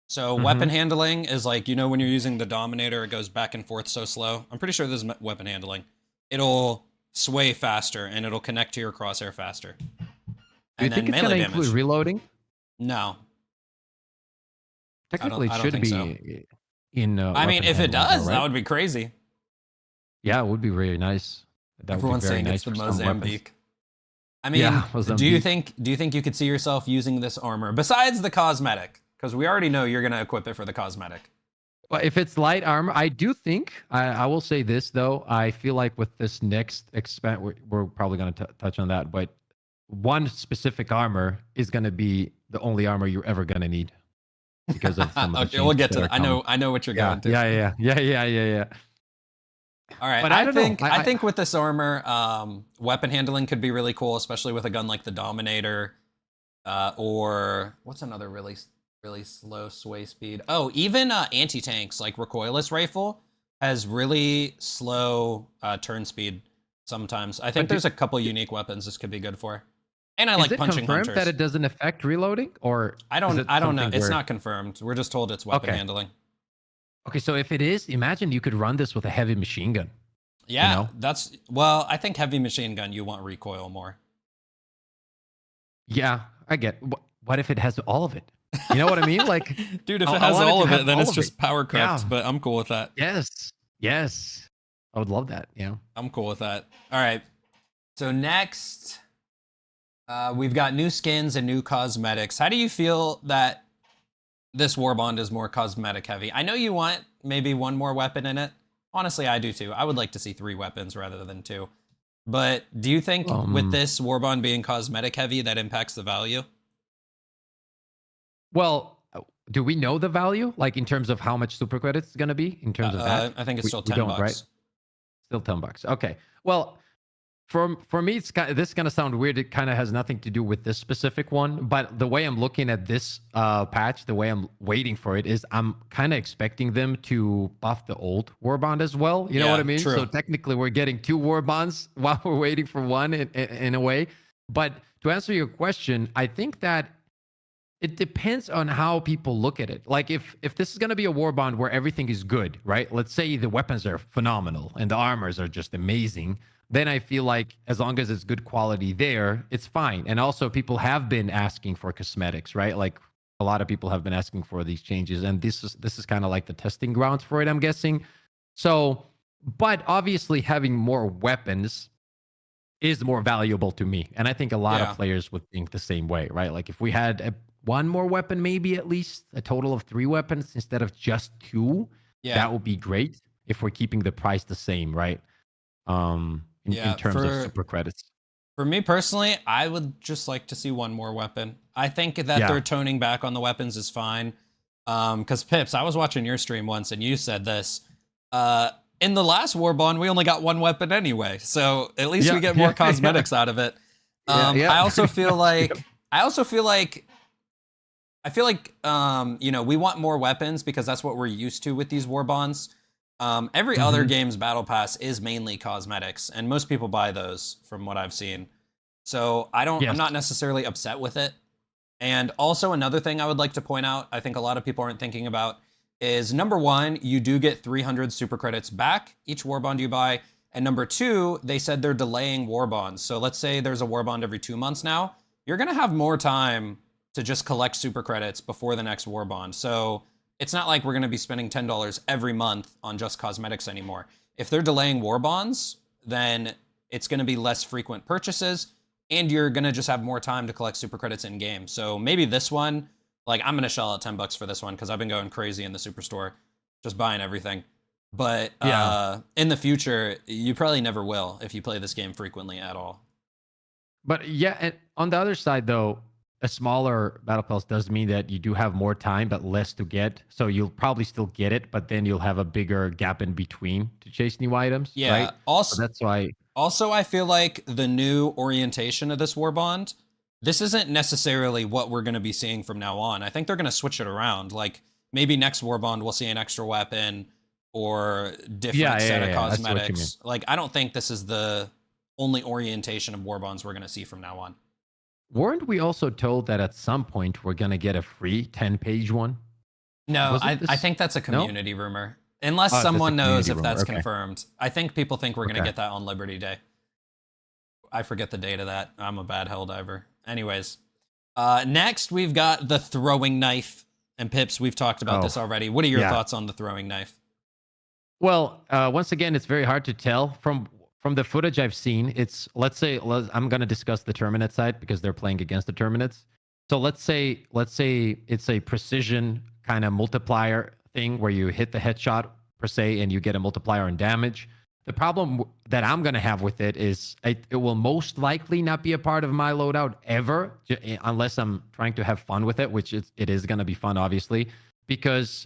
So weapon handling is like, you know, when you're using the Dominator, it goes back and forth so slow. I'm pretty sure this is weapon handling. It'll sway faster and it'll connect to your crosshair faster. Do you And think then it's gonna melee include damage. reloading? No. Technically, it I don't should think be so. in. I mean, weapon if it handling, does, though, that right? would be crazy. Yeah, it would be really nice. That would be Everyone's very saying nice it's the for some weapons. Mozambique. I mean, Yeah, do you Mozambique. think you could see yourself using this armor besides the cosmetic? Because we already know you're gonna equip it for the cosmetic. Well, if it's light armor, I do think I will say this though. I feel like with this next expand, we're probably going to touch on that. But one specific armor is going to be the only armor you're ever going to need because of some of the Okay, we'll get changes to that that. are coming. I know what you're Yeah, going to. yeah. All right, But I don't know. I think with this armor, weapon handling could be really cool, especially with a gun like the Dominator, or what's another really slow sway speed? Oh, even anti-tanks like recoilless rifle has really slow turn speed sometimes. I think But there's a couple unique weapons this could be good for. And I is like it punching confirmed hunters. that it doesn't affect reloading, or I is don't it know. something It's where- not confirmed. We're just told it's weapon Okay. handling. Okay, so if it is, imagine you could run this with a heavy machine gun. Yeah, know? that's well, I think heavy machine gun you want recoil more. Yeah, I get. What if it has all of it? You know what I mean? Like, Dude, if I it has want it all to of have it, then all it's of just it. power crept, Yeah. but I'm cool with that. yes, I would love that. Yeah. I'm cool with that. All right. So next, we've got new skins and new cosmetics. How do you feel that this Warbond is more cosmetic heavy? I know you want maybe one more weapon in it. Honestly, I do too. I would like to see 3 weapons rather than 2. But do you think with this Warbond being cosmetic heavy, that impacts the value? Well, do we know the value, like in terms of how much super credits is going to be in terms of that? I think it's still We 10 don't, bucks. right? Still $10. Okay. Well, for me, this is gonna sound weird. It kind of has nothing to do with this specific one, but the way I'm looking at this patch, the way I'm waiting for it is, I'm kind of expecting them to buff the old Warbond as well. You know Yeah, what I mean? true. So technically, we're getting 2 Warbonds while we're waiting for one in a way. But to answer your question, I think that it depends on how people look at it. Like if this is going to be a Warbond where everything is good, right? Let's say the weapons are phenomenal and the armors are just amazing. Then I feel like as long as it's good quality there, it's fine. And also people have been asking for cosmetics, right? Like a lot of people have been asking for these changes. And this is kind of like the testing grounds for it, I'm guessing. So, but obviously having more weapons is more valuable to me. And I think a lot Yeah. of players would think the same way, right? Like if we had one more weapon, maybe at least a total of 3 weapons instead of just 2, Yeah. that would be great if we're keeping the price the same, right? In terms of super credits. For me personally, I would just like to see one more weapon. I think that Yeah. they're toning back on the weapons is fine. Because Pips, I was watching your stream once and you said this. In the last Warbond, we only got 1 weapon anyway, so at least we get more cosmetics out of it. I also feel like you know, we want more weapons because that's what we're used to with these Warbonds. Every other game's battle pass is mainly cosmetics, and most people buy those from what I've seen. So I'm not necessarily upset with it. And also another thing I would like to point out, I think a lot of people aren't thinking about, is number 1, you do get 300 super credits back each Warbond you buy. And number 2, they said they're delaying Warbonds. So let's say there's a Warbond every 2 months now. You're going to have more time to just collect super credits before the next Warbond. So it's not like we're going to be spending $10 every month on just cosmetics anymore. If they're delaying Warbonds, then it's going to be less frequent purchases, and you're going to just have more time to collect super credits in game. So maybe this one, like I'm going to shell out $10 for this one because I've been going crazy in the superstore, just buying everything. But in the future, you probably never will if you play this game frequently at all. But yeah, and on the other side though, a smaller battle pass does mean that you do have more time but less to get. So you'll probably still get it, but then you'll have a bigger gap in between to chase new items. Yeah. Right? Also, so that's why. Also, I feel like the new orientation of this war bond, this isn't necessarily what we're going to be seeing from now on. I think they're going to switch it around. Like maybe next war bond we'll see an extra weapon or different set of I see what you mean. cosmetics. Like I don't think this is the only orientation of war bonds we're going to see from now on. Weren't we also told that at some point we're gonna get a free 10-page one? No, Wasn't I this- think that's a No? community rumor. Unless that's a someone knows community if rumor, that's okay. confirmed. I think people think we're going to Okay. get that on Liberty Day. I forget the date of that. I'm a bad Helldiver. Anyways, next we've got the throwing knife. And Pips, we've talked about Oh, this already. What are your yeah. thoughts on the throwing knife? Well, once again, it's very hard to tell from the footage I've seen. It's I'm going to discuss the Terminate side because they're playing against the Terminates. So let's say it's a precision kind of multiplier thing where you hit the headshot per se and you get a multiplier in damage. The problem that I'm going to have with it is it will most likely not be a part of my loadout ever, unless I'm trying to have fun with it, which it is going to be fun, obviously, because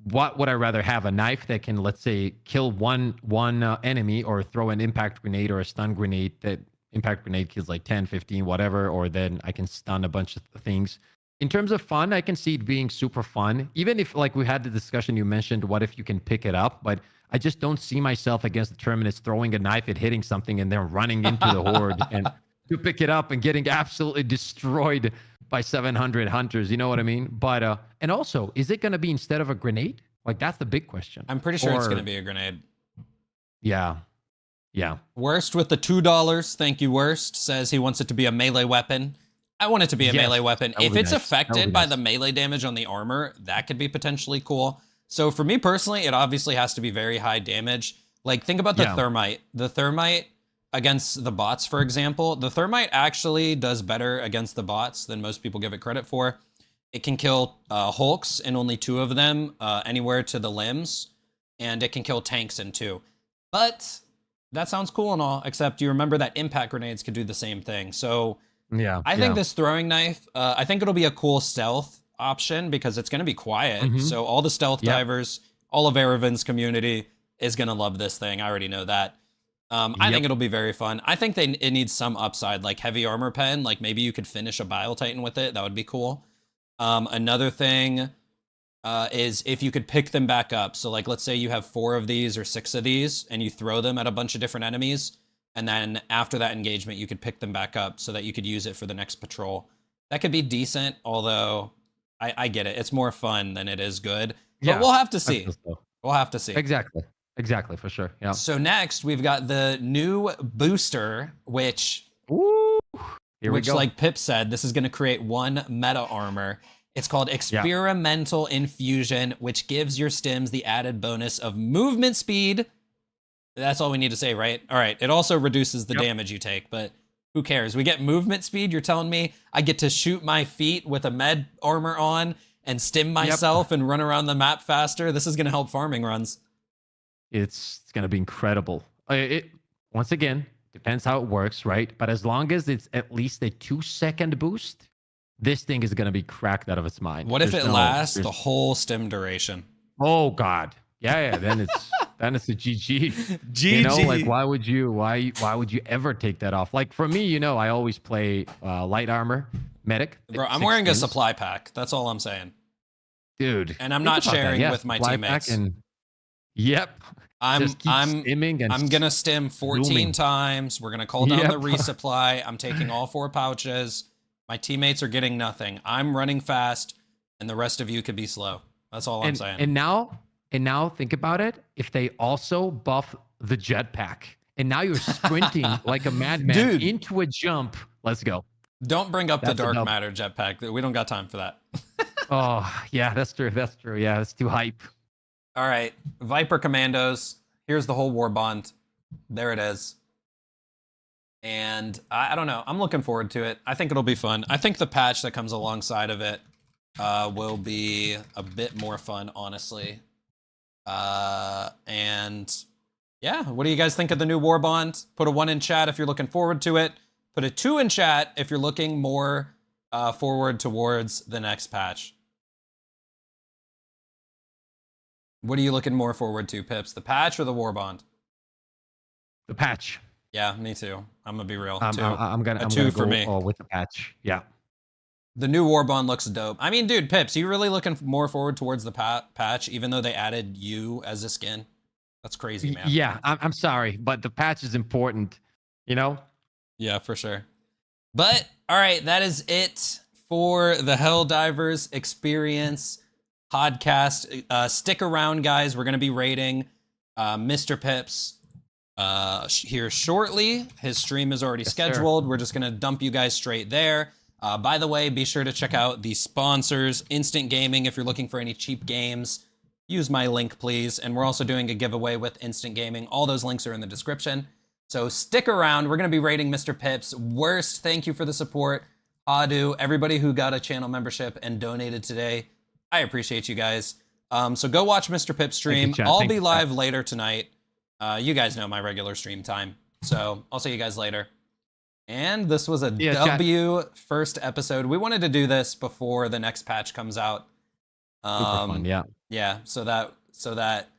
what would I rather have? A knife that can, let's say, kill one enemy, or throw an impact grenade or a stun grenade that impact grenade kills like 10, 15, whatever, or then I can stun a bunch of things. In terms of fun, I can see it being super fun. Even if, like, we had the discussion, you mentioned, what if you can pick it up? But I just don't see myself against the Terminus throwing a knife at hitting something and then running into the horde and to pick it up and getting absolutely destroyed by 700 hunters. You know what I mean? But and also, is it going to be instead of a grenade? Like, that's the big question. I'm pretty sure it's Or- going to be a grenade. Yeah. Yeah. Worst with the $2. Thank you, Worst. Says he wants it to be a melee weapon. I want it to be a Yes, melee weapon. that would If be it's nice. That would affected be by nice. the melee damage on the armor, that could be potentially cool. So for me personally, it obviously has to be very high damage. Like, think about the Yeah. thermite. The thermite against the bots, for example, the thermite actually does better against the bots than most people give it credit for. It can kill Hulks in only 2 of them, anywhere to the limbs, and it can kill tanks in 2. But that sounds cool and all, except you remember that impact grenades could do the same thing. So Yeah. I think this throwing knife, I think it'll be a cool stealth option because it's going to be quiet. Mhm. So all the stealth Yep. divers, all of Erevan's community is going to love this thing. I already know that. I Yep. think it'll be very fun. I think it needs some upside, like heavy armor pen. Like maybe you could finish a Bile Titan with it. That would be cool. Another thing is if you could pick them back up. So like, let's say you have 4 of these or 6 of these and you throw them at a bunch of different enemies. And then after that engagement, you could pick them back up so that you could use it for the next patrol. That could be decent, although I get it. It's more fun than it is good. But Yeah, we'll have to I see. feel so. We'll have to see. Exactly, for sure. Yeah. So next, we've got the new booster, which Ooh, here we which, go. like Pip said, this is going to create 1 meta armor. It's called Experimental Infusion, which gives your stims the added bonus of movement speed. That's all we need to say, right? All right. It also reduces the Yep. damage you take, but who cares? We get movement speed. You're telling me I get to shoot my feet with a med armor on and stim myself and run around the map faster? This is going to help farming runs. It's going to be incredible. It once again depends how it works, right? But as long as it's at least a 2-second boost, this thing is going to be cracked out of its mind. What if There's it lasts the there's- whole stim duration? Oh God, yeah. Then it's a GG. GG. You know, like why would you ever take that off? Like for me, you know, I always play light armor medic. Bro, I'm 6 wearing a stims. supply pack. That's all I'm saying. Dude. And I'm think not about that. sharing Yeah, with my supply teammates. pack Yep. I'm Just keep stimming and I'm gonna stim 14 zooming. times. We're gonna call down Yep. the resupply. I'm taking all 4 pouches. My teammates are getting nothing. I'm running fast, and the rest of you could be slow. That's all I'm saying. And now think about it. If they also buff the jetpack, and now you're sprinting like a madman Dude. into a jump. Let's go. Don't bring up the That's dark enough. matter jetpack. We don't got time for that. Oh yeah, that's true. That's true. Yeah, it's too hype. All right, Viper Commandos. Here's the whole war bond. There it is. And I don't know. I'm looking forward to it. I think it'll be fun. I think the patch that comes alongside of it will be a bit more fun, honestly. And yeah, what do you guys think of the new war bond? Put a 1 in chat if you're looking forward to it. Put a 2 in chat if you're looking more forward towards the next patch. What are you looking more forward to, Pips? The patch or the war bond? The patch. Yeah, me too. I'm gonna be real. Two. I'm gonna two for go me. with the patch. Yeah. The new Warbond looks dope. I mean, dude, Pips, you really looking more forward towards the patch, even though they added you as a skin? That's crazy, man. Yeah, I'm sorry, but the patch is important. You know. Yeah, for sure. But all right, that is it for the Helldivers Experience podcast. Stick around, guys. We're gonna be rating Mr. Pips here shortly. His stream is already scheduled. Sir. We're just gonna dump you guys straight there. By the way, be sure to check out the sponsors, Instant Gaming. If you're looking for any cheap games, use my link, please. And we're also doing a giveaway with Instant Gaming. All those links are in the description. So stick around. We're going to be rating Mr. Pips. Worst, thank you for the support. Hadu, everybody who got a channel membership and donated today. I appreciate you guys. So go watch Mr. Pips stream. I'll be live later tonight. You guys know my regular stream time. So I'll see you guys later. And this was a W first episode. We wanted to do this before the next patch comes out. Super fun, yeah. Yeah, so that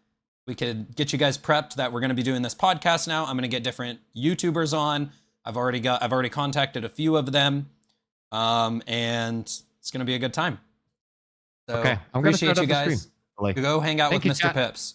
we could get you guys prepped that we're going to be doing this podcast now. I'm going to get different YouTubers on. I've already contacted a few of them. And it's going to be a good time. So okay, I'm appreciate you guys. Go hang out with Mr. Pips.